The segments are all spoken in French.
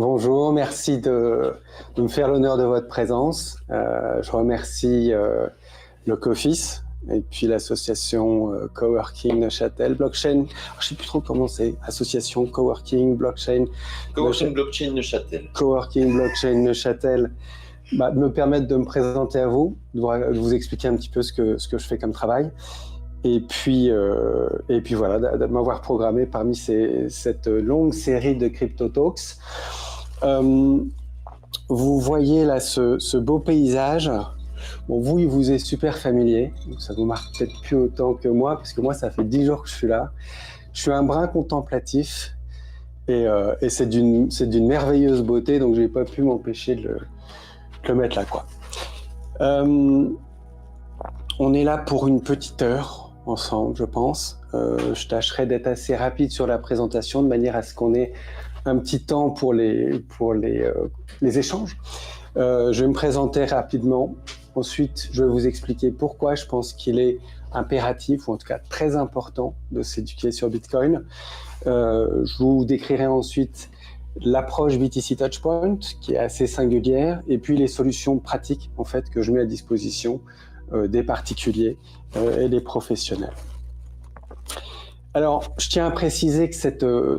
Bonjour, merci de me faire l'honneur de votre présence. Je remercie le COFIS et puis l'association Coworking Neuchâtel, Blockchain, je ne sais plus trop comment c'est, association Coworking, Blockchain, Coworking Blockchain Neuchâtel. Coworking Blockchain Neuchâtel, de me permettre de me présenter à vous, de vous expliquer un petit peu ce que je fais comme travail. Et puis voilà, de m'avoir programmé parmi cette longue série de Crypto Talks. Vous voyez là ce beau paysage. Bon, vous, il vous est super familier, donc ça vous marque peut-être plus autant que moi, parce que moi, ça fait 10 jours que je suis là. Je suis un brin contemplatif et c'est d'une merveilleuse beauté, donc je n'ai pas pu m'empêcher de le mettre là, quoi. On est là pour une petite heure ensemble, je pense. Je tâcherai d'être assez rapide sur la présentation, de manière à ce qu'on ait un petit temps pour les échanges. Je vais me présenter rapidement. Ensuite, je vais vous expliquer pourquoi je pense qu'il est impératif, ou en tout cas très important, de s'éduquer sur Bitcoin. Je vous décrirai ensuite l'approche BTC Touchpoint, qui est assez singulière, et puis les solutions pratiques en fait, que je mets à disposition des particuliers et des professionnels. Alors, je tiens à préciser que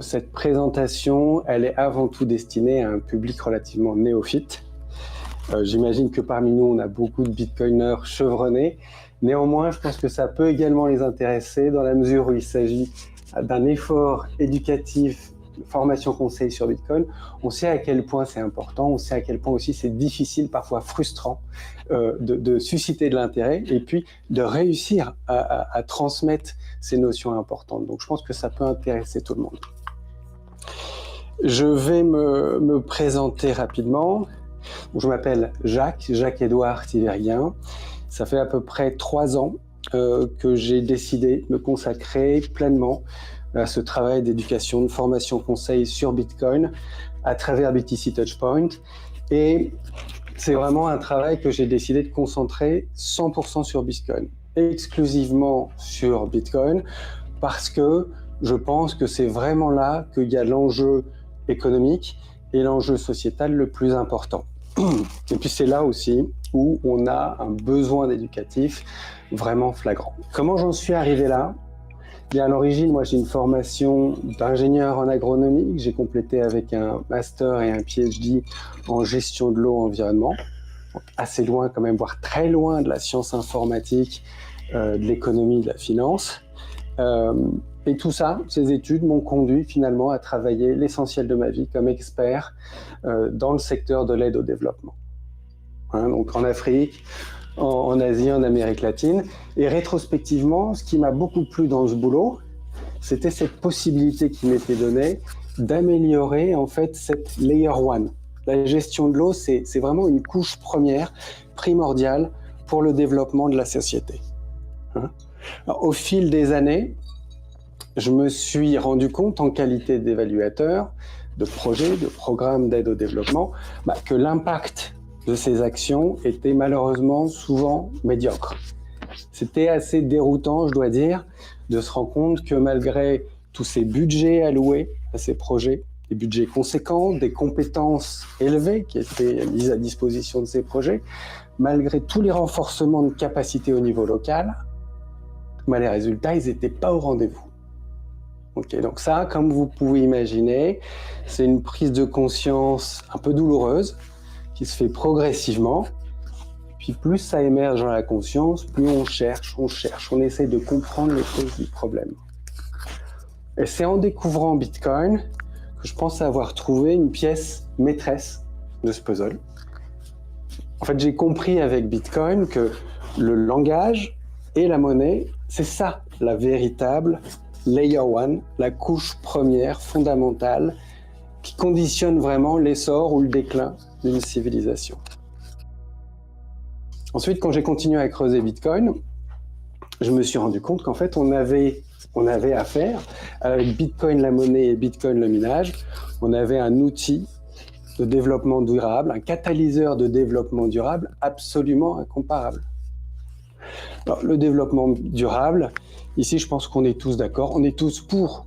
cette présentation, elle est avant tout destinée à un public relativement néophyte. J'imagine que parmi nous, on a beaucoup de bitcoiners chevronnés. Néanmoins, je pense que ça peut également les intéresser dans la mesure où il s'agit d'un effort éducatif, formation conseil sur Bitcoin. On sait à quel point c'est important, on sait à quel point aussi c'est difficile, parfois frustrant, de susciter de l'intérêt et puis de réussir à transmettre ces notions importantes. Donc je pense que ça peut intéresser tout le monde. Je vais me présenter rapidement. Je m'appelle Jacques-Édouard Tiverghien. Ça fait à peu près 3 ans que j'ai décidé de me consacrer pleinement à ce travail d'éducation, de formation conseil sur Bitcoin à travers BTC Touchpoint. Et c'est vraiment un travail que j'ai décidé de concentrer 100% sur Bitcoin, exclusivement sur Bitcoin, parce que je pense que c'est vraiment là qu'il y a l'enjeu économique et l'enjeu sociétal le plus important. Et puis c'est là aussi où on a un besoin d'éducatif vraiment flagrant. Comment j'en suis arrivé là ? Bien, à l'origine, moi j'ai une formation d'ingénieur en agronomie que j'ai complétée avec un master et un PhD en gestion de l'eau environnement. Donc assez loin quand même, voire très loin de la science informatique, de l'économie, de la finance. Et tout ça, ces études m'ont conduit finalement à travailler l'essentiel de ma vie comme expert dans le secteur de l'aide au développement. Donc en Afrique, en Asie, en Amérique latine. Et rétrospectivement, ce qui m'a beaucoup plu dans ce boulot, c'était cette possibilité qui m'était donnée d'améliorer en fait cette layer one. La gestion de l'eau, c'est vraiment une couche première, primordiale pour le développement de la société. Alors, au fil des années, je me suis rendu compte en qualité d'évaluateur de projets, de programmes d'aide au développement, que l'impact de ces actions était malheureusement souvent médiocre. C'était assez déroutant, je dois dire, de se rendre compte que malgré tous ces budgets alloués à ces projets, des budgets conséquents, des compétences élevées qui étaient mises à disposition de ces projets, malgré tous les renforcements de capacité au niveau local, les résultats, ils n'étaient pas au rendez-vous. Okay, donc ça, comme vous pouvez imaginer, c'est une prise de conscience un peu douloureuse, qui se fait progressivement, puis plus ça émerge dans la conscience, plus on cherche, on essaie de comprendre les causes du problème. Et c'est en découvrant Bitcoin que je pense avoir trouvé une pièce maîtresse de ce puzzle. En fait, j'ai compris avec Bitcoin que le langage et la monnaie, c'est ça la véritable layer one, la couche première, fondamentale, qui conditionne vraiment l'essor ou le déclin d'une civilisation. Ensuite, quand j'ai continué à creuser Bitcoin, je me suis rendu compte qu'en fait, on avait affaire, avec Bitcoin la monnaie et Bitcoin le minage, on avait un outil de développement durable, un catalyseur de développement durable absolument incomparable. Alors, le développement durable, ici, je pense qu'on est tous d'accord, on est tous pour.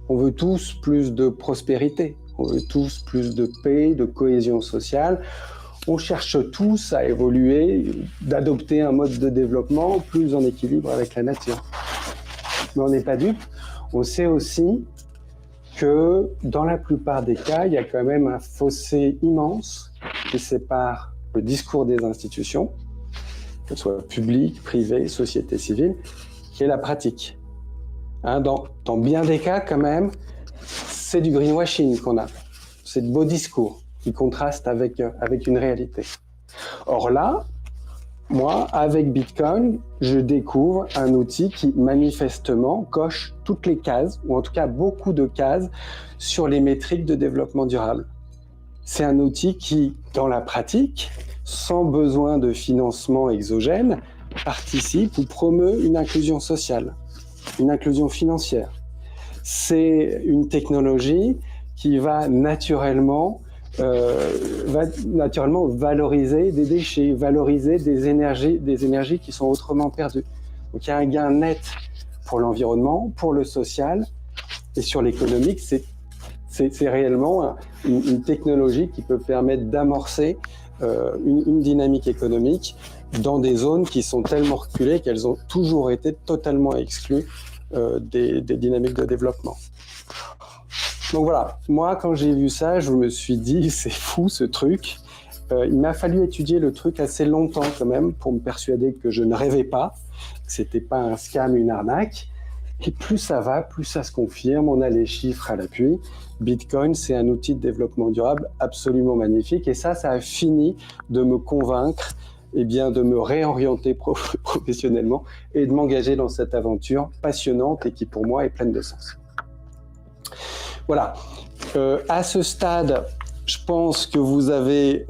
On veut tous plus de prospérité, On veut tous plus de paix, de cohésion sociale. On cherche tous à évoluer, d'adopter un mode de développement plus en équilibre avec la nature. Mais on n'est pas dupe. On sait aussi que dans la plupart des cas, il y a quand même un fossé immense qui sépare le discours des institutions, que ce soit public, privé, société civile, et la pratique. Dans bien des cas, quand même, c'est du greenwashing qu'on a. C'est de beaux discours qui contrastent avec une réalité. Or là, moi, avec Bitcoin, je découvre un outil qui manifestement coche toutes les cases, ou en tout cas beaucoup de cases, sur les métriques de développement durable. C'est un outil qui, dans la pratique, sans besoin de financement exogène, participe ou promeut une inclusion sociale, une inclusion financière. C'est une technologie qui va naturellement valoriser des déchets, valoriser des énergies qui sont autrement perdues. Donc il y a un gain net pour l'environnement, pour le social et sur l'économique. C'est réellement une technologie qui peut permettre d'amorcer une dynamique économique dans des zones qui sont tellement reculées qu'elles ont toujours été totalement exclues des dynamiques de développement. Donc voilà, moi quand j'ai vu ça, je me suis dit c'est fou ce truc. Il m'a fallu étudier le truc assez longtemps quand même pour me persuader que je ne rêvais pas, que c'était pas un scam, une arnaque. Et plus ça va, plus ça se confirme, on a les chiffres à l'appui. Bitcoin, c'est un outil de développement durable absolument magnifique et ça a fini de me convaincre de me réorienter professionnellement et de m'engager dans cette aventure passionnante et qui pour moi est pleine de sens. Voilà. À ce stade, je pense que vous avez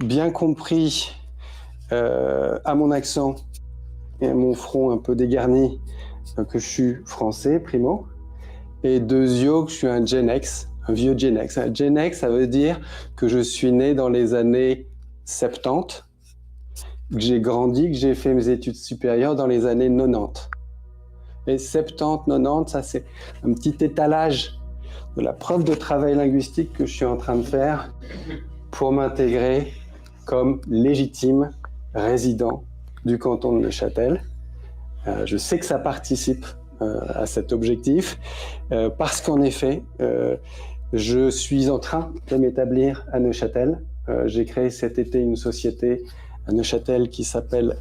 bien compris à mon accent et à mon front un peu dégarni que je suis français, primo, et deuxio, que je suis un Gen X, un vieux Gen X. Un Gen X, ça veut dire que je suis né dans les années 70, que j'ai grandi, que j'ai fait mes études supérieures dans les années 90. Et 70, 90, ça c'est un petit étalage de la preuve de travail linguistique que je suis en train de faire pour m'intégrer comme légitime résident du canton de Neuchâtel. Je sais que ça participe à cet objectif parce qu'en effet, je suis en train de m'établir à Neuchâtel. J'ai créé cet été une société à Neuchâtel qui s'appelle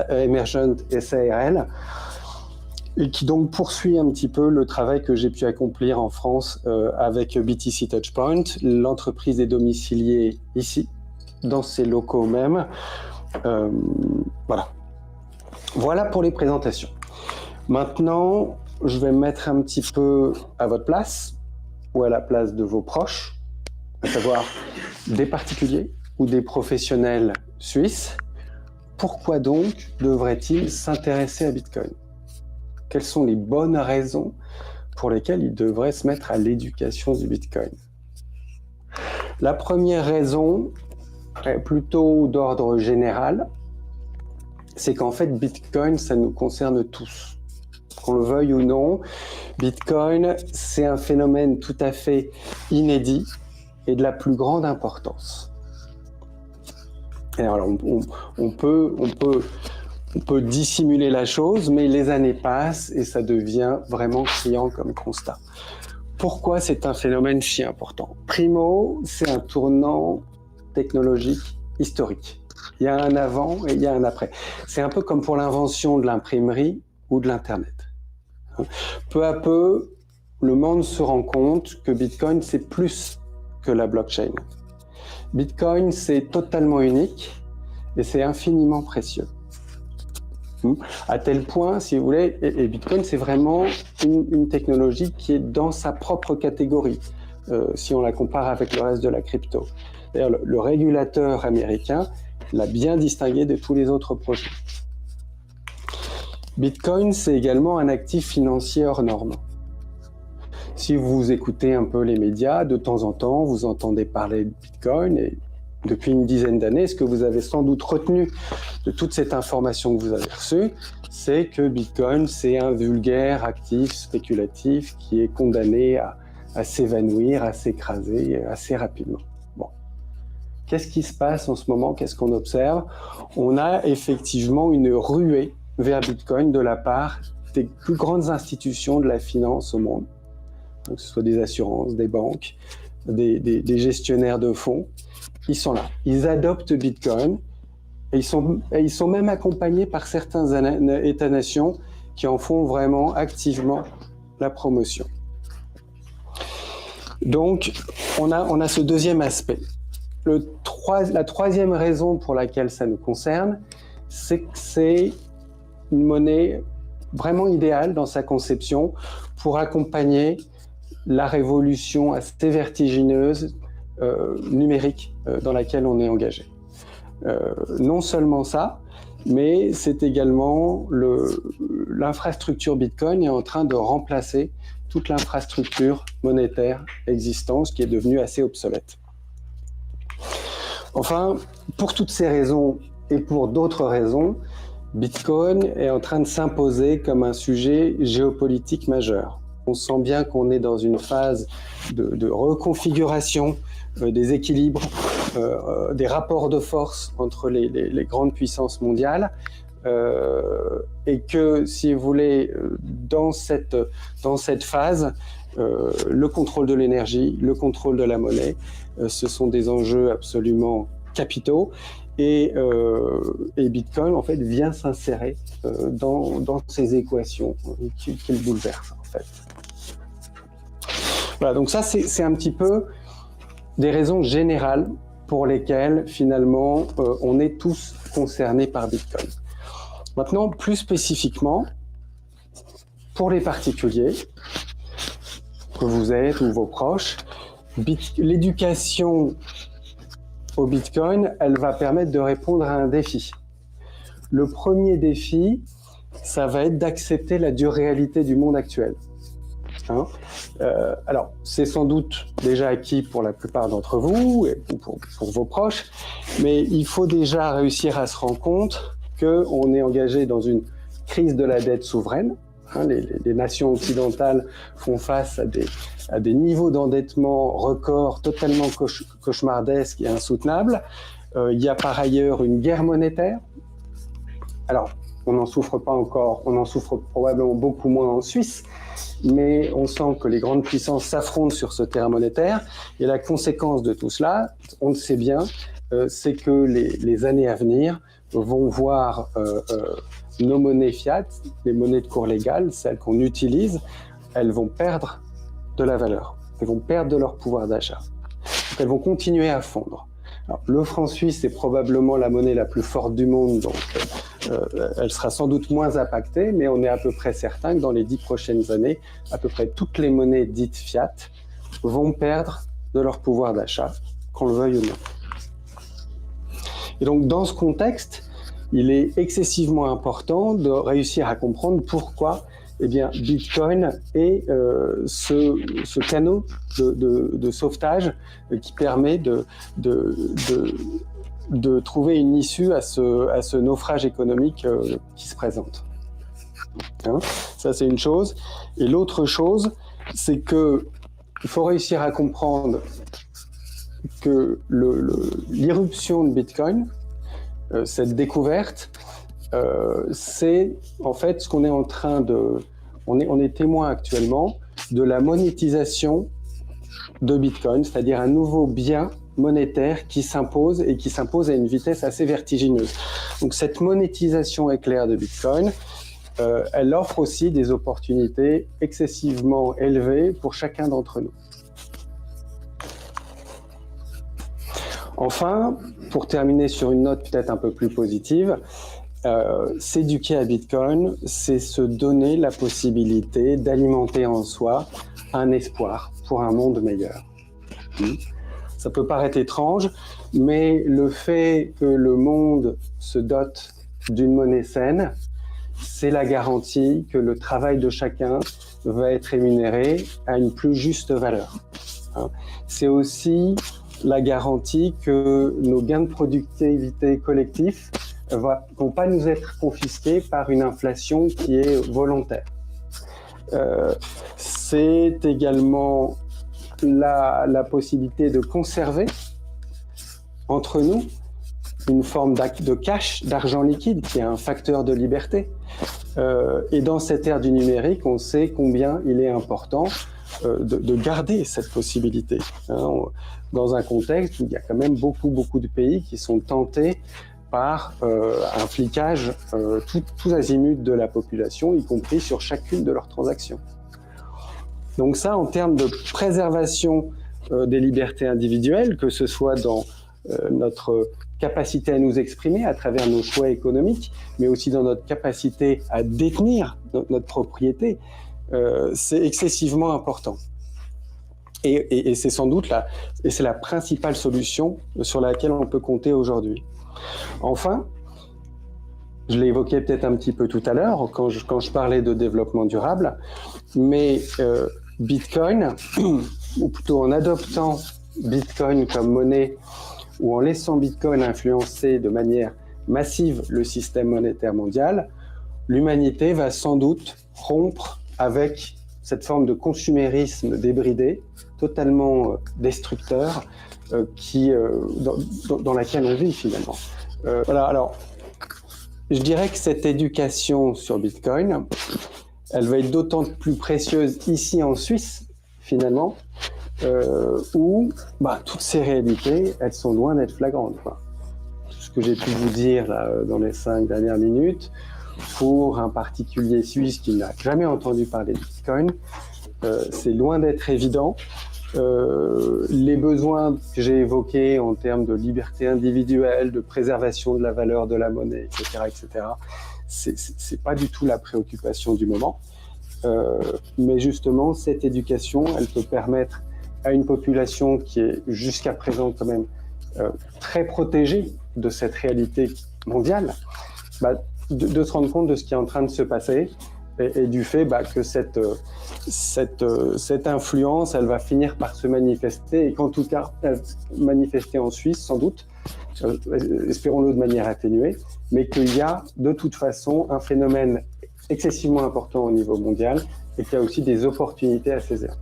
Emergent SARL et qui donc poursuit un petit peu le travail que j'ai pu accomplir en France avec BTC Touchpoint. L'entreprise est domiciliée ici, dans ces locaux même. Voilà pour les présentations. Maintenant, je vais me mettre un petit peu à votre place ou à la place de vos proches, à savoir des particuliers ou des professionnels suisses. Pourquoi donc devraient-ils s'intéresser à Bitcoin ? Quelles sont les bonnes raisons pour lesquelles ils devraient se mettre à l'éducation du Bitcoin ? La première raison est plutôt d'ordre général, c'est qu'en fait, Bitcoin, ça nous concerne tous. Qu'on le veuille ou non, Bitcoin, c'est un phénomène tout à fait inédit et de la plus grande importance. Et alors, on peut dissimuler la chose, mais les années passent et ça devient vraiment criant comme constat. Pourquoi c'est un phénomène si important ? Primo, c'est un tournant technologique historique. Il y a un avant et il y a un après. C'est un peu comme pour l'invention de l'imprimerie ou de l'Internet. Peu à peu, le monde se rend compte que Bitcoin, c'est plus que la blockchain. Bitcoin, c'est totalement unique et c'est infiniment précieux. À tel point, si vous voulez, et Bitcoin, c'est vraiment une technologie qui est dans sa propre catégorie, si on la compare avec le reste de la crypto. D'ailleurs, le régulateur américain l'a bien distingué de tous les autres projets. Bitcoin, c'est également un actif financier hors norme. Si vous écoutez un peu les médias, de temps en temps, vous entendez parler de Bitcoin et depuis une dizaine d'années, ce que vous avez sans doute retenu de toute cette information que vous avez reçue, c'est que Bitcoin, c'est un vulgaire actif spéculatif qui est condamné s'évanouir, à s'écraser assez rapidement. Bon. Qu'est-ce qui se passe en ce moment? Qu'est-ce qu'on observe? On a effectivement une ruée vers Bitcoin de la part des plus grandes institutions de la finance au monde, que ce soit des assurances, des banques, des gestionnaires de fonds. Ils sont là, ils adoptent Bitcoin et ils sont même accompagnés par certains États-nations qui en font vraiment activement la promotion. Donc, on a ce deuxième aspect. La troisième raison pour laquelle ça nous concerne, c'est que c'est une monnaie vraiment idéale dans sa conception pour accompagner la révolution assez vertigineuse numérique dans laquelle on est engagé. Non seulement ça, mais c'est également l'infrastructure Bitcoin est en train de remplacer toute l'infrastructure monétaire existante, qui est devenue assez obsolète. Enfin, pour toutes ces raisons et pour d'autres raisons, Bitcoin est en train de s'imposer comme un sujet géopolitique majeur. On sent bien qu'on est dans une phase de reconfiguration des équilibres, des rapports de force entre les grandes puissances mondiales, et que, si vous voulez, dans cette phase, le contrôle de l'énergie, le contrôle de la monnaie, ce sont des enjeux absolument capitaux, et Bitcoin, en fait, vient s'insérer dans ces équations qu'il bouleverse, en fait. Voilà, donc ça, c'est un petit peu des raisons générales pour lesquelles, finalement, on est tous concernés par Bitcoin. Maintenant, plus spécifiquement, pour les particuliers, que vous êtes ou vos proches, l'éducation au Bitcoin, elle va permettre de répondre à un défi. Le premier défi, ça va être d'accepter la dure réalité du monde actuel. Alors, c'est sans doute déjà acquis pour la plupart d'entre vous et pour vos proches, mais il faut déjà réussir à se rendre compte qu'on est engagé dans une crise de la dette souveraine. Les nations occidentales font face à des niveaux d'endettement records totalement cauchemardesques et insoutenables. Il y a par ailleurs une guerre monétaire. Alors, on n'en souffre pas encore, on en souffre probablement beaucoup moins en Suisse, mais on sent que les grandes puissances s'affrontent sur ce terrain monétaire, et la conséquence de tout cela, on le sait bien, c'est que les années à venir vont voir nos monnaies fiat, les monnaies de cours légales, celles qu'on utilise, elles vont perdre de la valeur, elles vont perdre de leur pouvoir d'achat. Donc elles vont continuer à fondre. Alors, le franc suisse est probablement la monnaie la plus forte du monde, donc elle sera sans doute moins impactée, mais on est à peu près certain que dans les 10 prochaines années, à peu près toutes les monnaies dites fiat vont perdre de leur pouvoir d'achat, qu'on le veuille ou non. Et donc, dans ce contexte, il est excessivement important de réussir à comprendre pourquoi Bitcoin est ce canot de sauvetage qui permet de trouver une issue à ce naufrage économique qui se présente. Ça, c'est une chose. Et l'autre chose, c'est qu'il faut réussir à comprendre que l'irruption de Bitcoin, cette découverte, c'est en fait ce qu'on est en train de... On est témoin actuellement de la monétisation de Bitcoin, c'est-à-dire un nouveau bien monétaire qui s'impose et qui s'impose à une vitesse assez vertigineuse. Donc cette monétisation éclair de Bitcoin, elle offre aussi des opportunités excessivement élevées pour chacun d'entre nous. Enfin, pour terminer sur une note peut-être un peu plus positive, s'éduquer à Bitcoin, c'est se donner la possibilité d'alimenter en soi un espoir pour un monde meilleur. Ça peut paraître étrange, mais le fait que le monde se dote d'une monnaie saine, c'est la garantie que le travail de chacun va être rémunéré à une plus juste valeur. C'est aussi la garantie que nos gains de productivité collectifs vont pas nous être confisqués par une inflation qui est volontaire. C'est également la possibilité de conserver entre nous une forme de cash, d'argent liquide, qui est un facteur de liberté. Et dans cette ère du numérique, on sait combien il est important de garder cette possibilité. Dans un contexte où il y a quand même beaucoup de pays qui sont tentés par un flicage tous azimuts de la population, y compris sur chacune de leurs transactions. Donc ça, en termes de préservation des libertés individuelles, que ce soit dans notre capacité à nous exprimer à travers nos choix économiques, mais aussi dans notre capacité à détenir notre propriété, c'est excessivement important. Et c'est sans doute la principale solution sur laquelle on peut compter aujourd'hui. Enfin, je l'ai évoqué peut-être un petit peu tout à l'heure quand je parlais de développement durable, mais Bitcoin, ou plutôt en adoptant Bitcoin comme monnaie ou en laissant Bitcoin influencer de manière massive le système monétaire mondial, l'humanité va sans doute rompre avec cette forme de consumérisme débridé, totalement destructeur, dans laquelle on vit finalement. Voilà, alors, je dirais que cette éducation sur Bitcoin, elle va être d'autant plus précieuse ici en Suisse, finalement, où toutes ces réalités, elles sont loin d'être flagrantes, quoi. Ce que j'ai pu vous dire là, dans les 5 dernières minutes, pour un particulier suisse qui n'a jamais entendu parler de Bitcoin, c'est loin d'être évident. Les besoins que j'ai évoqués en termes de liberté individuelle, de préservation de la valeur de la monnaie, etc., c'est pas du tout la préoccupation du moment. Mais justement, cette éducation, elle peut permettre à une population qui est jusqu'à présent quand même très protégée de cette réalité mondiale, de se rendre compte de ce qui est en train de se passer et du fait que cette influence, elle va finir par se manifester et qu'en tout cas, elle va manifester en Suisse sans doute, espérons-le de manière atténuée, mais qu'il y a de toute façon un phénomène excessivement important au niveau mondial et qu'il y a aussi des opportunités à saisir.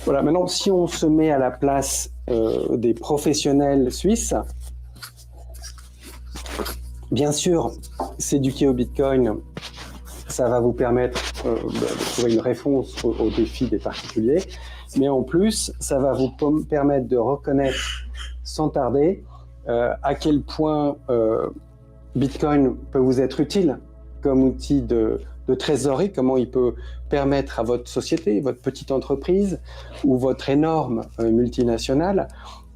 Voilà, maintenant, si on se met à la place des professionnels suisses, bien sûr, s'éduquer au Bitcoin, ça va vous permettre de trouver une réponse aux défis des particuliers, mais en plus, ça va vous permettre de reconnaître sans tarder à quel point Bitcoin peut vous être utile comme outil de trésorerie, comment il peut permettre à votre société, votre petite entreprise ou votre énorme multinationale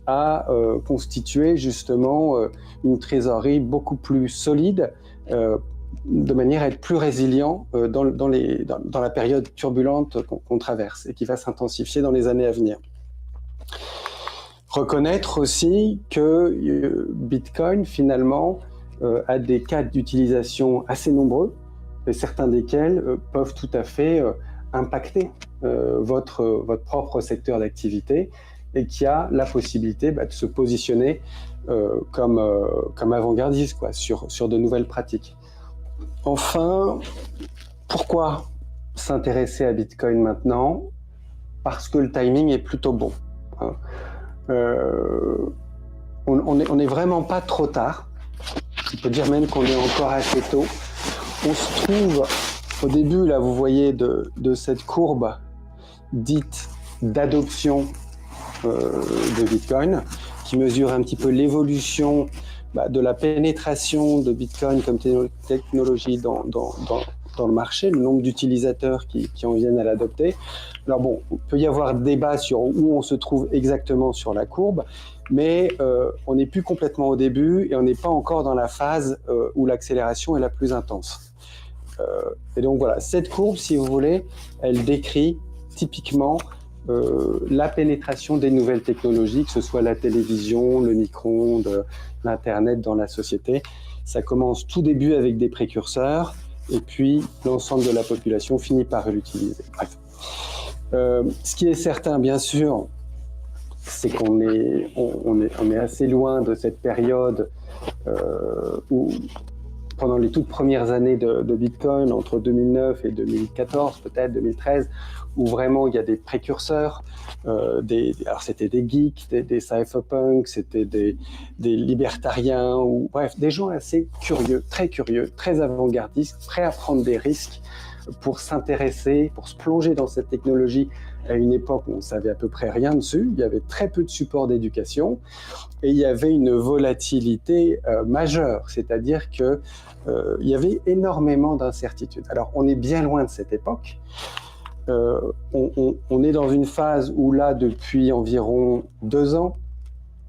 à constituer justement une trésorerie beaucoup plus solide, de manière à être plus résilient dans la période turbulente qu'on traverse et qui va s'intensifier dans les années à venir. Reconnaître aussi que Bitcoin, finalement, a des cas d'utilisation assez nombreux, et certains desquels peuvent tout à fait impacter votre propre secteur d'activité et qui a la possibilité de se positionner comme avant-gardiste sur de nouvelles pratiques. Enfin, pourquoi s'intéresser à Bitcoin maintenant? Parce que le timing est plutôt bon. On n'est vraiment pas trop tard. On peut dire même qu'on est encore assez tôt. On se trouve au début, là, vous voyez, de cette courbe dite d'adoption de Bitcoin, qui mesure un petit peu l'évolution de la pénétration de Bitcoin comme technologie dans le marché, le nombre d'utilisateurs qui en viennent à l'adopter. Alors bon, il peut y avoir débat sur où on se trouve exactement sur la courbe, mais on n'est plus complètement au début et on n'est pas encore dans la phase où l'accélération est la plus intense. Et donc voilà, cette courbe, si vous voulez, elle décrit typiquement la pénétration des nouvelles technologies, que ce soit la télévision, le micro-ondes, l'Internet dans la société. Ça commence tout début avec des précurseurs et puis l'ensemble de la population finit par l'utiliser. Bref. Ce qui est certain, bien sûr, c'est qu'on est assez loin de cette période où pendant les toutes premières années de Bitcoin, entre 2009 et 2014, peut-être 2013, où vraiment il y a des précurseurs, alors c'était des geeks, des cypherpunks, c'était des libertariens, ou bref, des gens assez curieux, très avant-gardistes, prêts à prendre des risques pour s'intéresser, pour se plonger dans cette technologie à une époque où on ne savait à peu près rien dessus. Il y avait très peu de support d'éducation et il y avait une volatilité majeure, c'est-à-dire qu'il y avait énormément d'incertitudes. Alors, on est bien loin de cette époque. On est dans une phase où là, depuis environ 2 ans,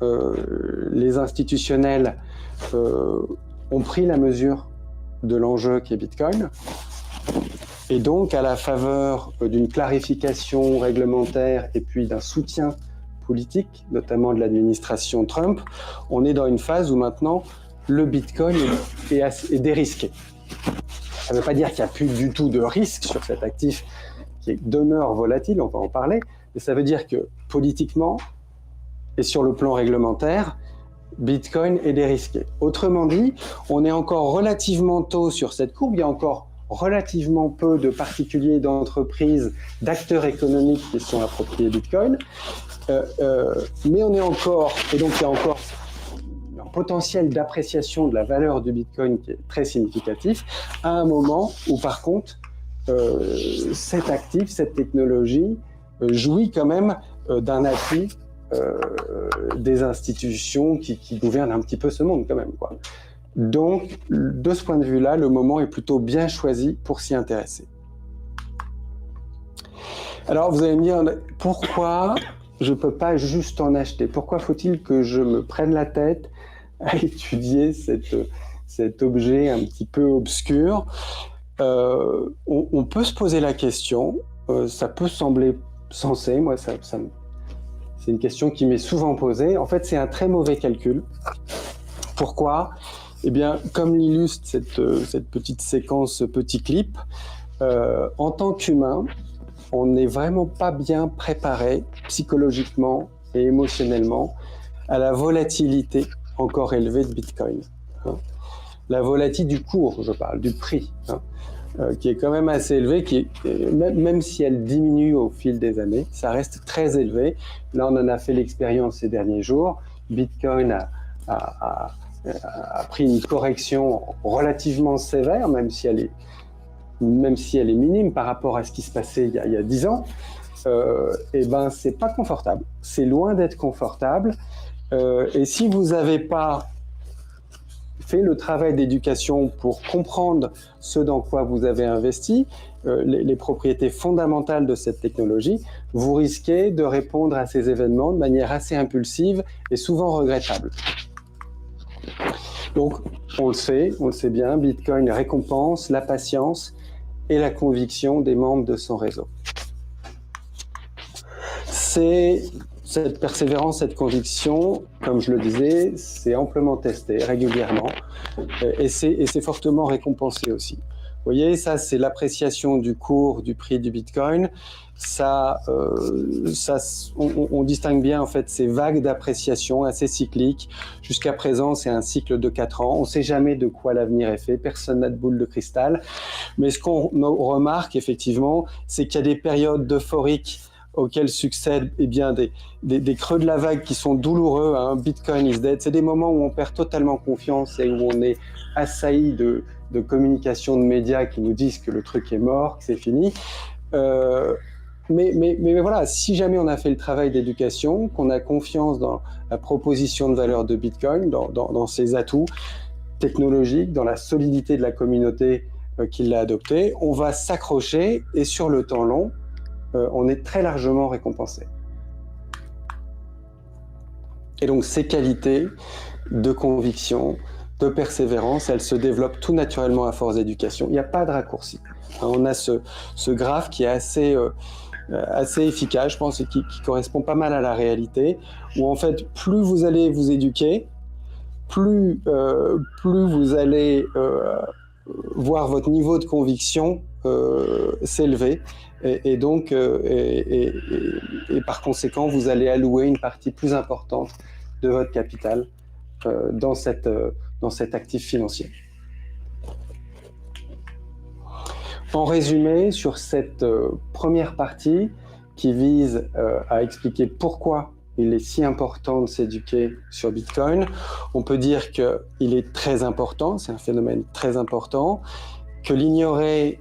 les institutionnels ont pris la mesure de l'enjeu qu'est Bitcoin. Et donc, à la faveur d'une clarification réglementaire et puis d'un soutien politique, notamment de l'administration Trump, on est dans une phase où maintenant le Bitcoin est dérisqué. Ça ne veut pas dire qu'il n'y a plus du tout de risque sur cet actif qui demeure volatile, on va en parler, mais ça veut dire que politiquement et sur le plan réglementaire, Bitcoin est dérisqué. Autrement dit, on est encore relativement tôt sur cette courbe, il y a encore relativement peu de particuliers, d'entreprises, d'acteurs économiques qui sont appropriés Bitcoin, mais on est encore, et donc il y a encore un potentiel d'appréciation de la valeur du Bitcoin qui est très significatif, à un moment où par contre, cet actif, cette technologie jouit quand même d'un appui des institutions qui gouvernent un petit peu ce monde quand même, quoi. Donc, de ce point de vue-là, le moment est plutôt bien choisi pour s'y intéresser. Alors, vous allez me dire, pourquoi je ne peux pas juste en acheter? Pourquoi faut-il que je me prenne la tête à étudier cet objet un petit peu obscur? On peut se poser la question, ça peut sembler sensé, moi, c'est une question qui m'est souvent posée. En fait, c'est un très mauvais calcul. Pourquoi ? Eh bien, comme l'illustre cette petite séquence, ce petit clip, en tant qu'humain, on n'est vraiment pas bien préparé psychologiquement et émotionnellement à la volatilité encore élevée de Bitcoin. La volatilité du cours, je parle, du prix, qui est quand même assez élevé, même si elle diminue au fil des années, ça reste très élevé. Là, on en a fait l'expérience ces derniers jours. Bitcoin a pris une correction relativement sévère, même si elle est minime par rapport à ce qui se passait il y a 10 ans, et ben c'est pas confortable. C'est loin d'être confortable. Et si vous n'avez pas fait le travail d'éducation pour comprendre ce dans quoi vous avez investi, les propriétés fondamentales de cette technologie, vous risquez de répondre à ces événements de manière assez impulsive et souvent regrettable. Donc, on le sait bien, Bitcoin récompense la patience et la conviction des membres de son réseau. Cette persévérance, cette conviction, comme je le disais, c'est amplement testé régulièrement et c'est fortement récompensé aussi. Vous voyez, ça c'est l'appréciation du cours, du prix du Bitcoin. On distingue bien en fait ces vagues d'appréciation assez cycliques. Jusqu'à présent, c'est un cycle de 4 ans. On ne sait jamais de quoi l'avenir est fait. Personne n'a de boule de cristal. Mais ce qu'on remarque effectivement, c'est qu'il y a des périodes euphoriques auxquels succèdent des creux de la vague qui sont douloureux. Bitcoin is dead. C'est des moments où on perd totalement confiance et où on est assailli de communication de médias qui nous disent que le truc est mort, que c'est fini. Mais voilà, si jamais on a fait le travail d'éducation, qu'on a confiance dans la proposition de valeur de Bitcoin, dans ses atouts technologiques, dans la solidité de la communauté qui l'a adopté, on va s'accrocher et sur le temps long, on est très largement récompensé. Et donc ces qualités de conviction, de persévérance, elles se développent tout naturellement à force d'éducation. Il n'y a pas de raccourci. On a ce graphe qui est assez efficace, je pense, et qui correspond pas mal à la réalité, où en fait, plus vous allez vous éduquer, plus vous allez voir votre niveau de conviction s'élever, et donc par conséquent, vous allez allouer une partie plus importante de votre capital dans cet actif financier. En résumé, sur cette première partie qui vise à expliquer pourquoi il est si important de s'éduquer sur Bitcoin, on peut dire qu'il est très important, c'est un phénomène très important, que l'ignorer,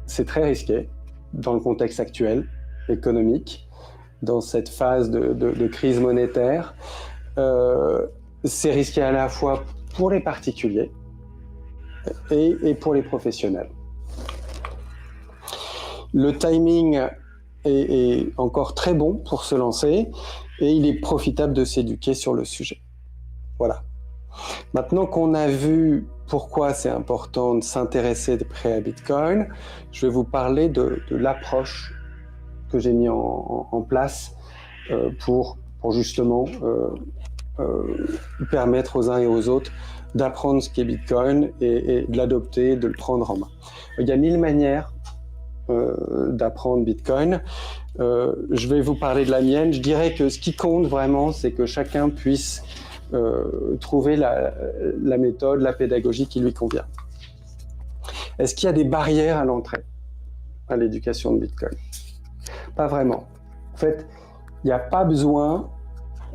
c'est très risqué dans le contexte actuel, économique, dans cette phase de crise monétaire. C'est risqué à la fois pour les particuliers et pour les professionnels. Le timing est encore très bon pour se lancer et il est profitable de s'éduquer sur le sujet. Voilà. Maintenant qu'on a vu pourquoi c'est important de s'intéresser de près à Bitcoin, je vais vous parler de l'approche que j'ai mis en place pour justement permettre aux uns et aux autres d'apprendre ce qu'est Bitcoin et de l'adopter, de le prendre en main. Il y a 1000 manières d'apprendre Bitcoin. Je vais vous parler de la mienne. Je dirais que ce qui compte vraiment, c'est que chacun puisse trouver la méthode, la pédagogie qui lui convient. Est-ce qu'il y a des barrières à l'entrée à l'éducation de Bitcoin? Pas vraiment. En fait, il n'y a pas besoin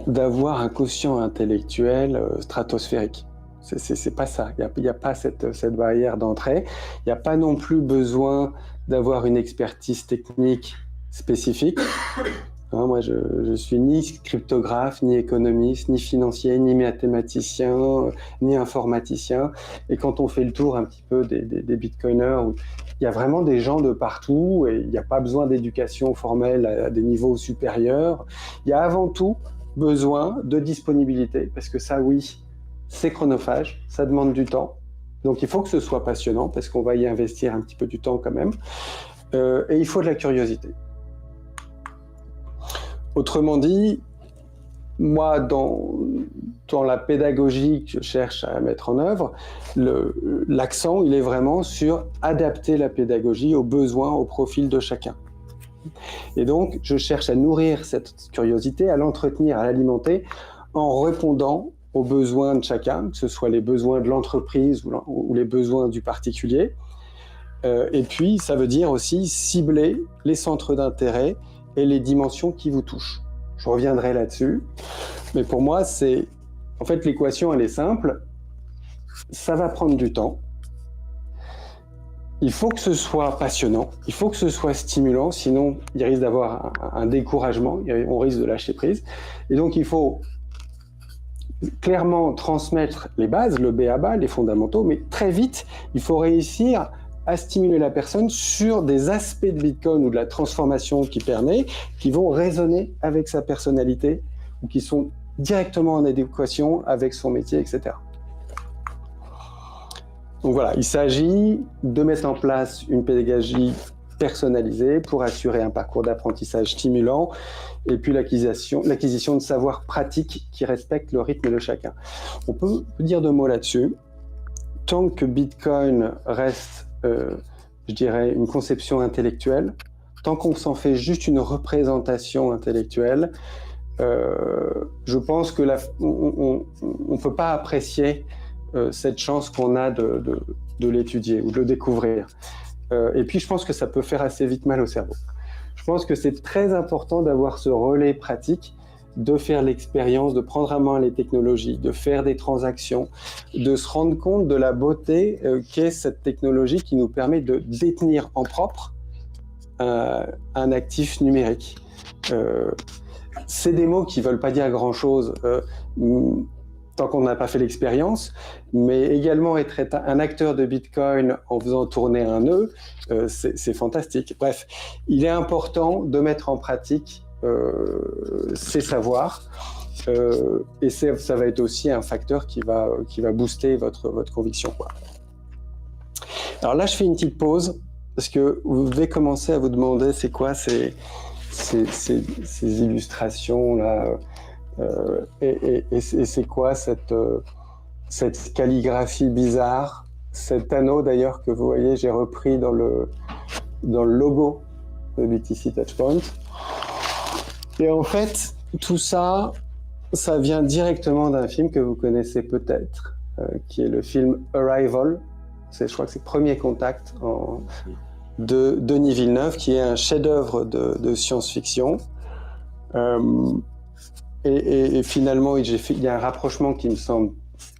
d'avoir un quotient intellectuel stratosphérique. C'est pas ça. Il n'y a pas cette barrière d'entrée. Il n'y a pas non plus besoin d'avoir une expertise technique spécifique. Hein, moi, je suis ni cryptographe, ni économiste, ni financier, ni mathématicien, ni informaticien. Et quand on fait le tour un petit peu des bitcoiners, il y a vraiment des gens de partout et il n'y a pas besoin d'éducation formelle à des niveaux supérieurs. Il y a avant tout besoin de disponibilité, parce que ça, oui, c'est chronophage, ça demande du temps. Donc il faut que ce soit passionnant, parce qu'on va y investir un petit peu du temps quand même. Et il faut de la curiosité. Autrement dit, moi, dans la pédagogie que je cherche à mettre en œuvre, l'accent, il est vraiment sur adapter la pédagogie aux besoins, au profil de chacun. Et donc, je cherche à nourrir cette curiosité, à l'entretenir, à l'alimenter, en répondant aux besoins de chacun, que ce soit les besoins de l'entreprise ou les besoins du particulier. Et puis, ça veut dire aussi cibler les centres d'intérêt et les dimensions qui vous touchent. Je reviendrai là-dessus. Mais pour moi, en fait, l'équation, elle est simple. Ça va prendre du temps. Il faut que ce soit passionnant, il faut que ce soit stimulant, sinon il risque d'avoir un découragement, on risque de lâcher prise. Et donc il faut clairement transmettre les bases, le b.a.-ba, les fondamentaux, mais très vite, il faut réussir à stimuler la personne sur des aspects de Bitcoin ou de la transformation qu'il permet, qui vont résonner avec sa personnalité ou qui sont directement en adéquation avec son métier, etc. Donc voilà, il s'agit de mettre en place une pédagogie personnalisée pour assurer un parcours d'apprentissage stimulant et puis l'acquisition de savoirs pratiques qui respectent le rythme de chacun. On peut dire deux mots là-dessus. Tant que Bitcoin reste, je dirais, une conception intellectuelle, tant qu'on s'en fait juste une représentation intellectuelle, je pense que on ne peut pas apprécier cette chance qu'on a de l'étudier ou de le découvrir. Et puis je pense que ça peut faire assez vite mal au cerveau. Je pense que c'est très important d'avoir ce relais pratique, de faire l'expérience, de prendre à main les technologies, de faire des transactions, de se rendre compte de la beauté qu'est cette technologie qui nous permet de détenir en propre un actif numérique. C'est des mots qui ne veulent pas dire grand-chose tant qu'on n'a pas fait l'expérience, mais également être un acteur de Bitcoin en faisant tourner un nœud, c'est fantastique. Bref, il est important de mettre en pratique ces savoirs, et ça va être aussi un facteur qui va booster votre conviction, quoi. Alors là, je fais une petite pause, parce que vous devez commencer à vous demander c'est quoi ces illustrations-là, et c'est quoi cette calligraphie bizarre, cet anneau d'ailleurs que vous voyez, j'ai repris dans le logo de BTC Touchpoint. Et en fait, tout ça, ça vient directement d'un film que vous connaissez peut-être, qui est le film Arrival. Je crois que c'est Premier Contact de Denis Villeneuve, qui est un chef-d'œuvre de science-fiction. Et finalement, il y a un rapprochement qui me semble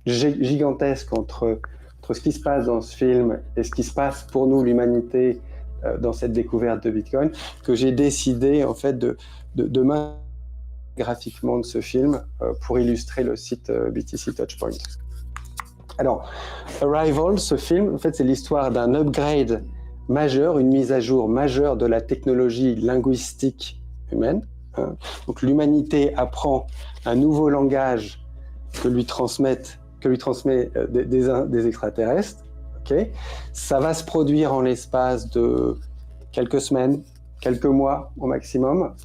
gigantesque entre ce qui se passe dans ce film et ce qui se passe pour nous, l'humanité, dans cette découverte de Bitcoin, que j'ai décidé en fait de graphiquement de ce film pour illustrer le site BTC Touchpoint. Alors, Arrival, ce film, en fait, c'est l'histoire d'un upgrade majeur, une mise à jour majeure de la technologie linguistique humaine. Donc, l'humanité apprend un nouveau langage que lui transmet des extraterrestres. Okay. Ça va se produire en l'espace de quelques semaines, quelques mois au maximum.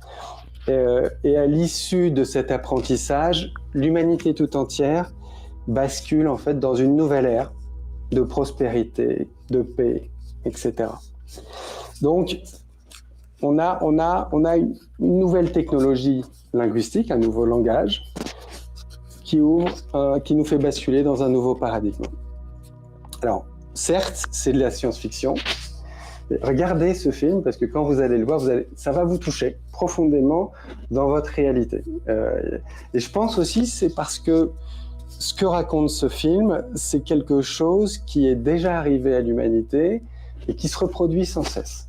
Et à l'issue de cet apprentissage, l'humanité tout entière bascule en fait dans une nouvelle ère de prospérité, de paix, etc. Donc, on a une nouvelle technologie linguistique, un nouveau langage qui nous fait basculer dans un nouveau paradigme. Alors, certes, c'est de la science-fiction. Regardez ce film parce que quand vous allez le voir, ça va vous toucher profondément dans votre réalité. Et je pense aussi c'est parce que ce que raconte ce film, c'est quelque chose qui est déjà arrivé à l'humanité et qui se reproduit sans cesse.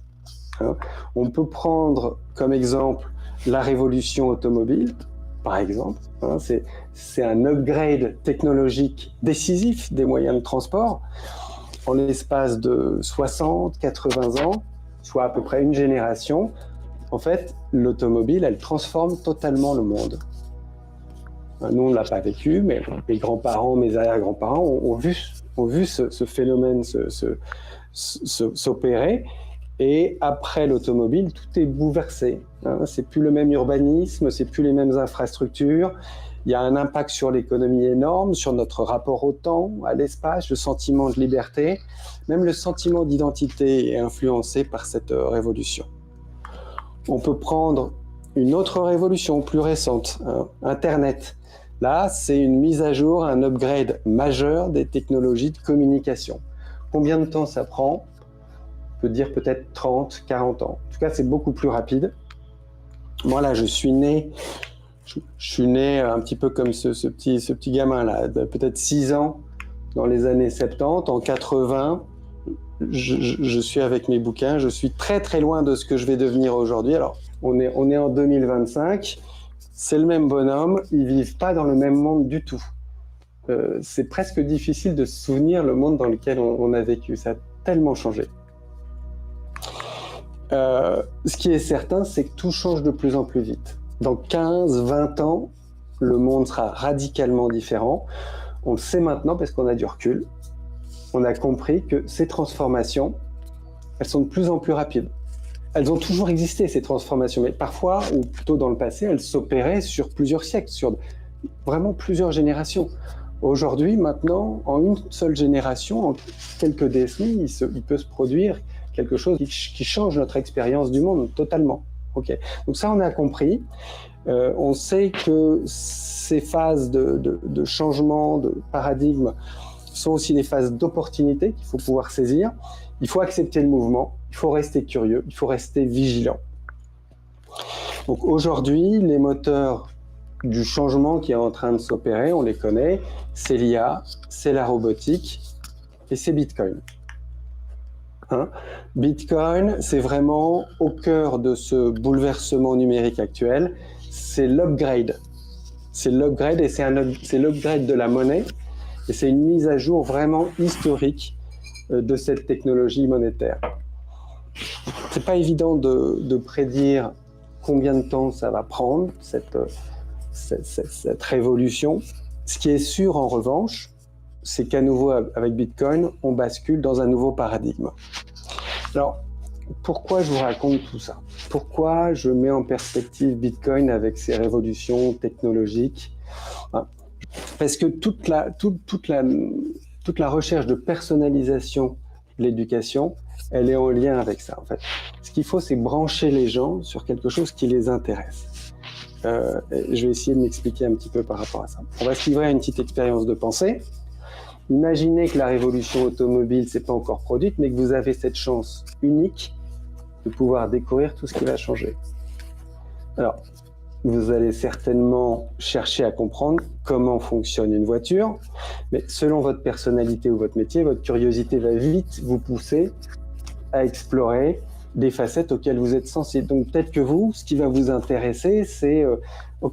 On peut prendre comme exemple la révolution automobile, par exemple. C'est un upgrade technologique décisif des moyens de transport. En l'espace de 60, 80 ans, soit à peu près une génération, en fait, l'automobile, elle transforme totalement le monde. Nous, on ne l'a pas vécu, mais mes grands-parents, mes arrière-grands-parents ont vu ce phénomène s'opérer. Et après l'automobile, tout est bouleversé. C'est plus le même urbanisme, c'est plus les mêmes infrastructures. Il y a un impact sur l'économie énorme, sur notre rapport au temps, à l'espace, le sentiment de liberté. Même le sentiment d'identité est influencé par cette révolution. On peut prendre une autre révolution plus récente, Internet. Là, c'est une mise à jour, un upgrade majeur des technologies de communication. Combien de temps ça prend ? On peut dire peut-être 30, 40 ans. En tout cas, c'est beaucoup plus rapide. Moi, là, je suis né un petit peu comme ce petit gamin-là, de peut-être 6 ans dans les années 70. En 80, je suis avec mes bouquins. Je suis très, très loin de ce que je vais devenir aujourd'hui. Alors, on est en 2025. C'est le même bonhomme. Ils vivent pas dans le même monde du tout. C'est presque difficile de se souvenir le monde dans lequel on a vécu. Ça a tellement changé. Ce qui est certain, c'est que tout change de plus en plus vite. Dans 15, 20 ans, le monde sera radicalement différent. On le sait maintenant parce qu'on a du recul. On a compris que ces transformations, elles sont de plus en plus rapides. Elles ont toujours existé, ces transformations, mais parfois, ou plutôt dans le passé, elles s'opéraient sur plusieurs siècles, sur vraiment plusieurs générations. Aujourd'hui, maintenant, en une seule génération, en quelques décennies, il peut se produire quelque chose qui change notre expérience du monde totalement. Okay. Donc ça, on a compris. On sait que ces phases de changement, de paradigme, sont aussi des phases d'opportunité qu'il faut pouvoir saisir. Il faut accepter le mouvement, il faut rester curieux, il faut rester vigilant. Donc aujourd'hui, les moteurs du changement qui est en train de s'opérer, on les connaît, c'est l'IA, c'est la robotique et c'est Bitcoin. Bitcoin, c'est vraiment au cœur de ce bouleversement numérique actuel, c'est l'upgrade. C'est l'upgrade et c'est l'upgrade de la monnaie et c'est une mise à jour vraiment historique de cette technologie monétaire. C'est pas évident de prédire combien de temps ça va prendre, cette révolution. Ce qui est sûr en revanche, c'est qu'à nouveau avec Bitcoin, on bascule dans un nouveau paradigme. Alors, pourquoi je vous raconte tout ça ? Pourquoi je mets en perspective Bitcoin avec ses révolutions technologiques ? Parce que toute la recherche de personnalisation de l'éducation, elle est en lien avec ça, en fait. Ce qu'il faut, c'est brancher les gens sur quelque chose qui les intéresse. Je vais essayer de m'expliquer un petit peu par rapport à ça. On va se livrer à une petite expérience de pensée. Imaginez que la révolution automobile s'est pas encore produite, mais que vous avez cette chance unique de pouvoir découvrir tout ce qui va changer. Alors, vous allez certainement chercher à comprendre comment fonctionne une voiture, mais selon votre personnalité ou votre métier, votre curiosité va vite vous pousser à explorer des facettes auxquelles vous êtes sensible. Donc peut-être que vous, ce qui va vous intéresser, c'est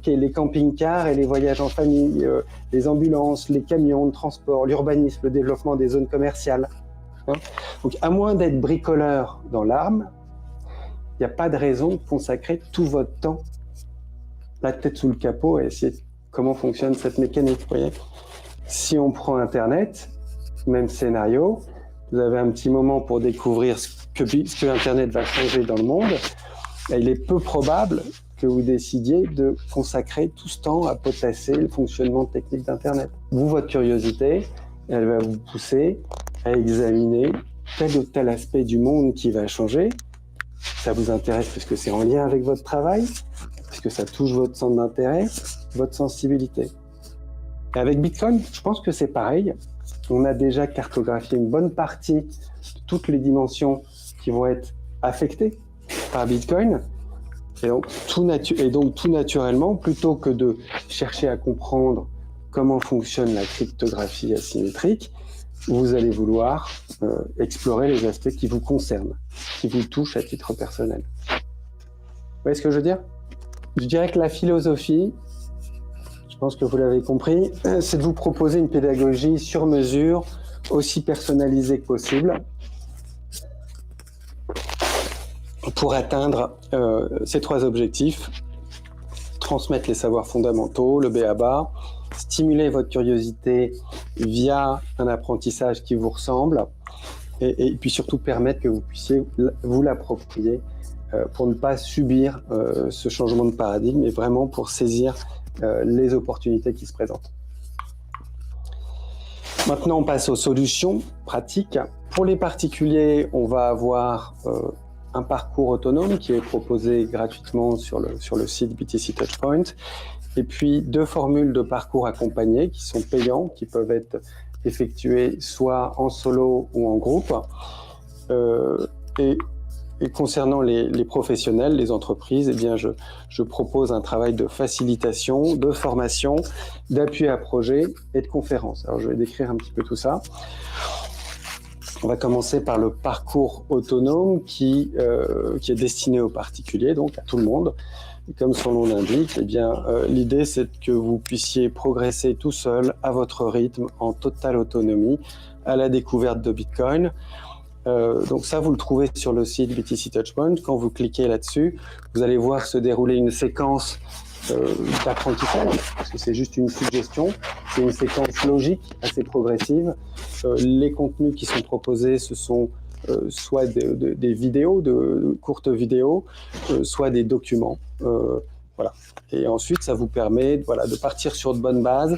les camping-cars et les voyages en famille, les ambulances, les camions de transport, l'urbanisme, le développement des zones commerciales. Hein. Donc à moins d'être bricoleur dans l'arme, il n'y a pas de raison de consacrer tout votre temps la tête sous le capot et essayer de comment fonctionne cette mécanique. Vous voyez, si on prend Internet, même scénario, vous avez un petit moment pour découvrir ce que Internet va changer dans le monde, et il est peu probable que vous décidiez de consacrer tout ce temps à potasser le fonctionnement technique d'Internet. Vous, votre curiosité, elle va vous pousser à examiner tel ou tel aspect du monde qui va changer. Ça vous intéresse parce que c'est en lien avec votre travail, parce que ça touche votre centre d'intérêt, votre sensibilité. Et avec Bitcoin, je pense que c'est pareil. On a déjà cartographié une bonne partie de toutes les dimensions qui vont être affectées par Bitcoin. Et donc, tout naturellement, plutôt que de chercher à comprendre comment fonctionne la cryptographie asymétrique, vous allez vouloir explorer les aspects qui vous concernent, qui vous touchent à titre personnel. Vous voyez ce que je veux dire ? Je dirais que la philosophie, je pense que vous l'avez compris, c'est de vous proposer une pédagogie sur mesure, aussi personnalisée que possible, pour atteindre ces trois objectifs: transmettre les savoirs fondamentaux, le b.a.-ba, stimuler votre curiosité via un apprentissage qui vous ressemble, et puis surtout permettre que vous puissiez vous l'approprier pour ne pas subir ce changement de paradigme, mais vraiment pour saisir les opportunités qui se présentent. Maintenant, on passe aux solutions pratiques. Pour les particuliers, on va avoir un parcours autonome qui est proposé gratuitement sur le site BTC Touchpoint, et puis 2 formules de parcours accompagnés qui sont payants, qui peuvent être effectués soit en solo ou en groupe. Et concernant les professionnels, les entreprises, eh bien je propose un travail de facilitation, de formation, d'appui à projet et de conférences. Alors je vais décrire un petit peu tout ça. On va commencer par le parcours autonome qui est destiné aux particuliers, donc à tout le monde. Et comme son nom l'indique, eh bien l'idée c'est que vous puissiez progresser tout seul, à votre rythme, en totale autonomie, à la découverte de Bitcoin. Donc ça, vous le trouvez sur le site BTC Touchpoint. Quand vous cliquez là-dessus, vous allez voir se dérouler une séquence d'apprentissage, parce que c'est juste une suggestion. C'est une séquence logique, assez progressive. Les contenus qui sont proposés, ce sont soit des vidéos, de courtes vidéos, soit des documents. Voilà. Et ensuite, ça vous permet de partir sur de bonnes bases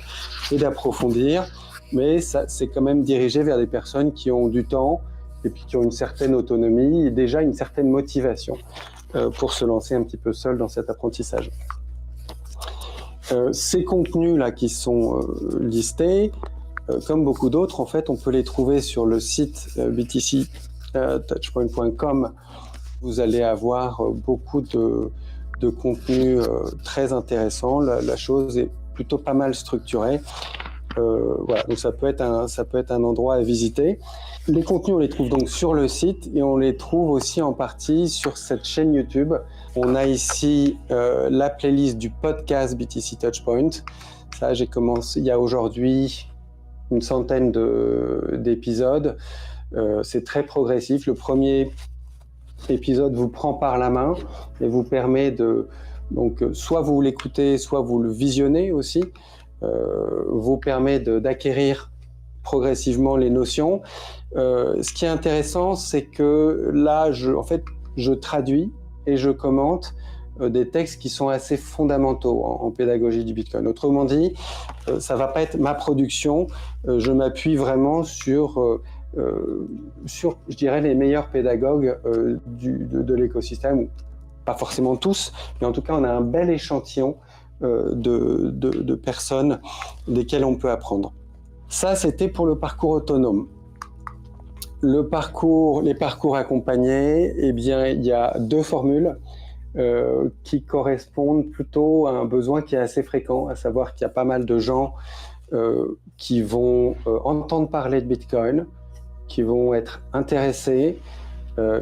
et d'approfondir. Mais ça, c'est quand même dirigé vers des personnes qui ont du temps, et puis qui ont une certaine autonomie et déjà une certaine motivation pour se lancer un petit peu seul dans cet apprentissage. Ces contenus-là qui sont listés, comme beaucoup d'autres, en fait, on peut les trouver sur le site btctouchpoint.com. Vous allez avoir beaucoup de contenus très intéressants. La chose est plutôt pas mal structurée. Voilà, donc ça peut être un endroit à visiter. Les contenus, on les trouve donc sur le site et on les trouve aussi en partie sur cette chaîne YouTube. On a ici la playlist du podcast BTC Touchpoint. Ça, j'ai commencé il y a aujourd'hui une centaine d'épisodes. C'est très progressif. Le premier épisode vous prend par la main et vous permet donc soit vous l'écoutez, soit vous le visionnez aussi. Vous permet d'acquérir progressivement les notions. Ce qui est intéressant, c'est que là, je traduis et je commente des textes qui sont assez fondamentaux en pédagogie du Bitcoin. Autrement dit, ça va pas être ma production. Je m'appuie vraiment sur, je dirais, les meilleurs pédagogues de l'écosystème. Pas forcément tous, mais en tout cas, on a un bel échantillon de personnes desquelles on peut apprendre. Ça, c'était pour le parcours autonome. Les parcours accompagnés, eh bien, il y a 2 formules qui correspondent plutôt à un besoin qui est assez fréquent, à savoir qu'il y a pas mal de gens qui vont entendre parler de Bitcoin, qui vont être intéressés,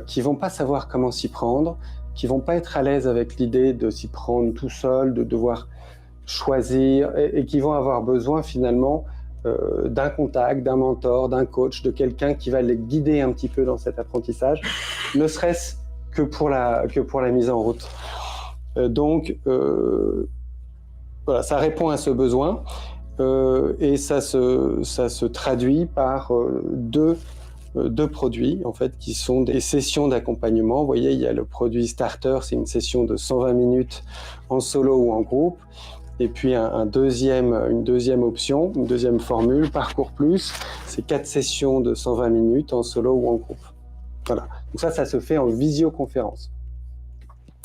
qui vont pas savoir comment s'y prendre, qui vont pas être à l'aise avec l'idée de s'y prendre tout seul, de devoir choisir, et qui vont avoir besoin finalement d'un contact, d'un mentor, d'un coach, de quelqu'un qui va les guider un petit peu dans cet apprentissage, ne serait-ce que pour la mise en route. Donc, voilà, ça répond à ce besoin et ça se traduit par deux produits en fait qui sont des sessions d'accompagnement. Vous voyez, il y a le produit Starter, c'est une session de 120 minutes en solo ou en groupe. Et puis une deuxième option, une deuxième formule, Parcours Plus, c'est 4 sessions de 120 minutes en solo ou en groupe. Voilà. Donc ça se fait en visioconférence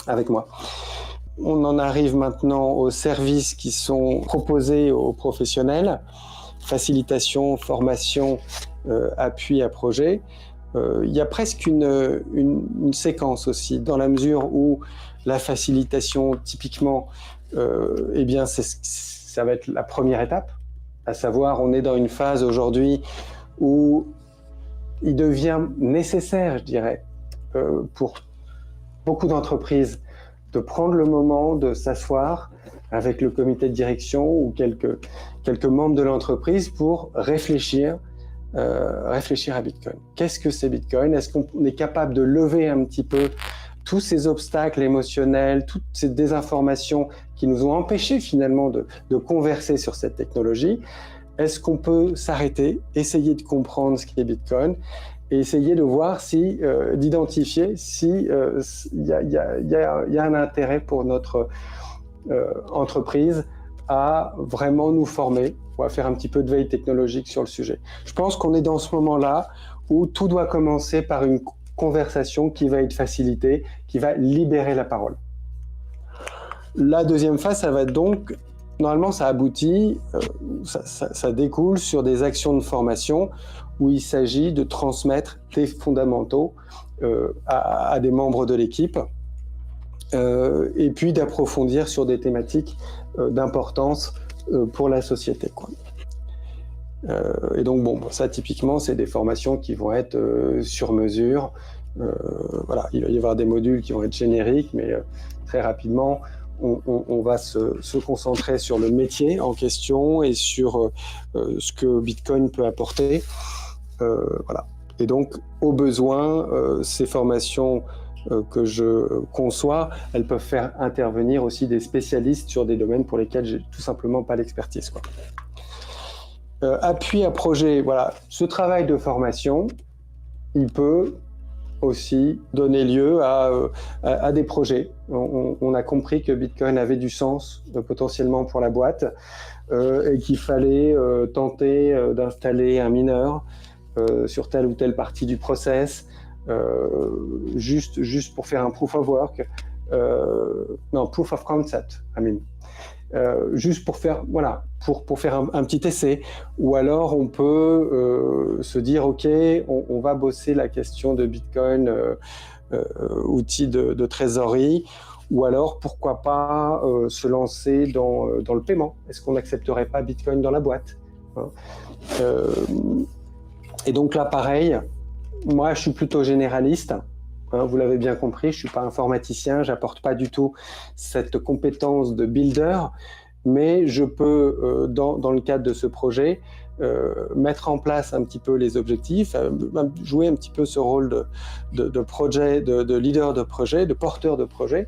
avec moi. On en arrive maintenant aux services qui sont proposés aux professionnels, facilitation, formation, appui à projet. Il y a presque une séquence aussi, dans la mesure où la facilitation, typiquement, eh bien, ça va être la première étape, à savoir, on est dans une phase aujourd'hui où il devient nécessaire, je dirais, pour beaucoup d'entreprises, de prendre le moment de s'asseoir avec le comité de direction ou quelques membres de l'entreprise pour réfléchir à Bitcoin. Qu'est-ce que c'est Bitcoin? Est-ce qu'on est capable de lever un petit peu tous ces obstacles émotionnels, toutes ces désinformations qui nous ont empêchés finalement de converser sur cette technologie? Est-ce qu'on peut s'arrêter, essayer de comprendre ce qu'est Bitcoin et essayer de voir d'identifier si il y a un intérêt pour notre entreprise à vraiment nous former ou à faire un petit peu de veille technologique sur le sujet. Je pense qu'on est dans ce moment-là où tout doit commencer par une conversation qui va être facilitée, qui va libérer la parole. La deuxième phase, ça va être donc, normalement ça aboutit, ça découle sur des actions de formation où il s'agit de transmettre des fondamentaux à des membres de l'équipe et puis d'approfondir sur des thématiques d'importance pour la société, quoi. Et donc bon, ça typiquement c'est des formations qui vont être sur mesure. Voilà, il va y avoir des modules qui vont être génériques, mais très rapidement on va se concentrer sur le métier en question et sur ce que Bitcoin peut apporter. Voilà. Et donc au besoin, ces formations que je conçois, elles peuvent faire intervenir aussi des spécialistes sur des domaines pour lesquels j'ai tout simplement pas l'expertise, quoi. Appui à projet, voilà, ce travail de formation, il peut aussi donner lieu à des projets. On a compris que Bitcoin avait du sens potentiellement pour la boîte et qu'il fallait tenter d'installer un mineur sur telle ou telle partie du process, juste pour faire un proof of work, proof of concept, juste pour faire, voilà, pour faire un petit essai, ou alors on peut se dire ok, on va bosser la question de Bitcoin, outil de trésorerie, ou alors pourquoi pas se lancer dans le paiement. Est-ce qu'on n'accepterait pas Bitcoin dans la boîte, hein? Et donc là pareil, moi je suis plutôt généraliste. Vous l'avez bien compris, je ne suis pas informaticien, je n'apporte pas du tout cette compétence de builder, mais je peux, dans le cadre de ce projet, mettre en place un petit peu les objectifs, jouer un petit peu ce rôle de projet, de leader de projet, de porteur de projet,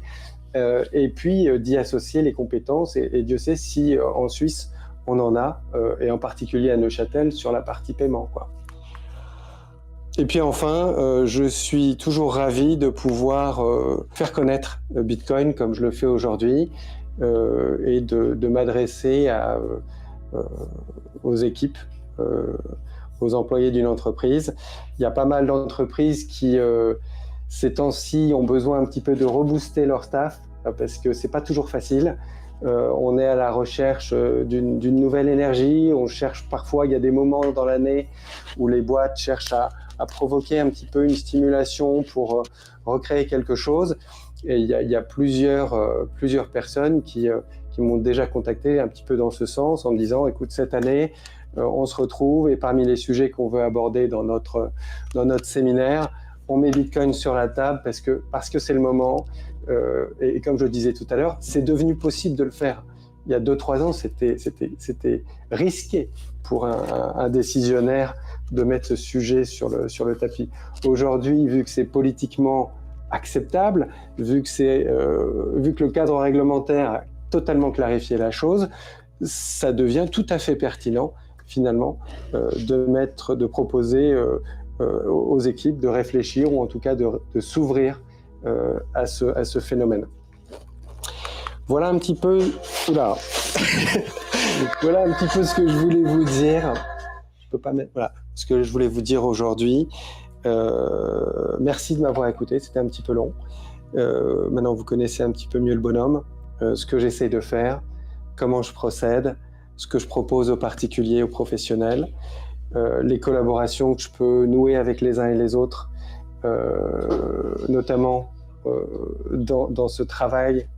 et puis d'y associer les compétences, et Dieu sait si en Suisse on en a, et en particulier à Neuchâtel sur la partie paiement, quoi. Et puis enfin, je suis toujours ravi de pouvoir faire connaître Bitcoin comme je le fais aujourd'hui et de m'adresser aux équipes, aux employés d'une entreprise. Il y a pas mal d'entreprises qui, ces temps-ci, ont besoin un petit peu de rebooster leur staff parce que c'est pas toujours facile. on est à la recherche d'une nouvelle énergie, on cherche parfois, il y a des moments dans l'année où les boîtes cherchent à provoquer un petit peu une stimulation pour recréer quelque chose. Et il y a plusieurs personnes qui m'ont déjà contacté un petit peu dans ce sens en me disant, écoute, cette année, on se retrouve et parmi les sujets qu'on veut aborder dans notre séminaire, on met Bitcoin sur la table parce que c'est le moment. Et comme je le disais tout à l'heure, c'est devenu possible de le faire. Il y a 2-3 ans, c'était risqué pour un décisionnaire de mettre ce sujet sur le tapis. Aujourd'hui, vu que c'est politiquement acceptable, vu que le cadre réglementaire a totalement clarifié la chose, ça devient tout à fait pertinent finalement de proposer aux équipes de réfléchir ou en tout cas de s'ouvrir à ce phénomène. Voilà un petit peu voilà un petit peu ce que je voulais vous dire. Je peux pas mettre voilà ce que je voulais vous dire aujourd'hui. Merci de m'avoir écouté, c'était un petit peu long. Maintenant vous connaissez un petit peu mieux le bonhomme, ce que j'essaie de faire, comment je procède, ce que je propose aux particuliers, aux professionnels, les collaborations que je peux nouer avec les uns et les autres, notamment dans ce travail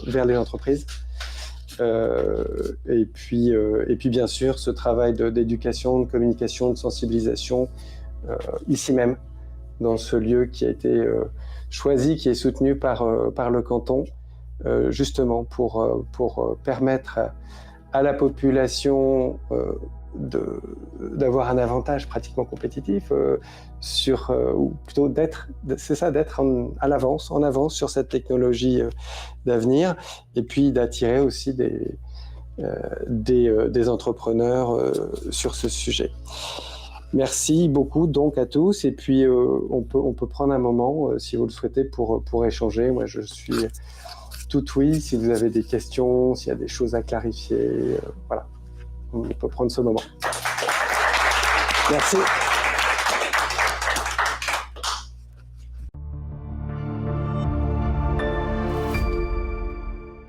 vers les entreprises. Et puis bien sûr ce travail d'éducation, de communication, de sensibilisation ici même, dans ce lieu qui a été choisi, qui est soutenu par le canton, justement pour permettre à la population d'avoir un avantage pratiquement compétitif ou plutôt d'être en avance sur cette technologie d'avenir, et puis d'attirer aussi des entrepreneurs sur ce sujet. Merci beaucoup donc à tous, et puis on peut prendre un moment si vous le souhaitez pour échanger. Moi je suis tout oui si vous avez des questions, s'il y a des choses à clarifier, voilà, on peut prendre ce moment. Merci.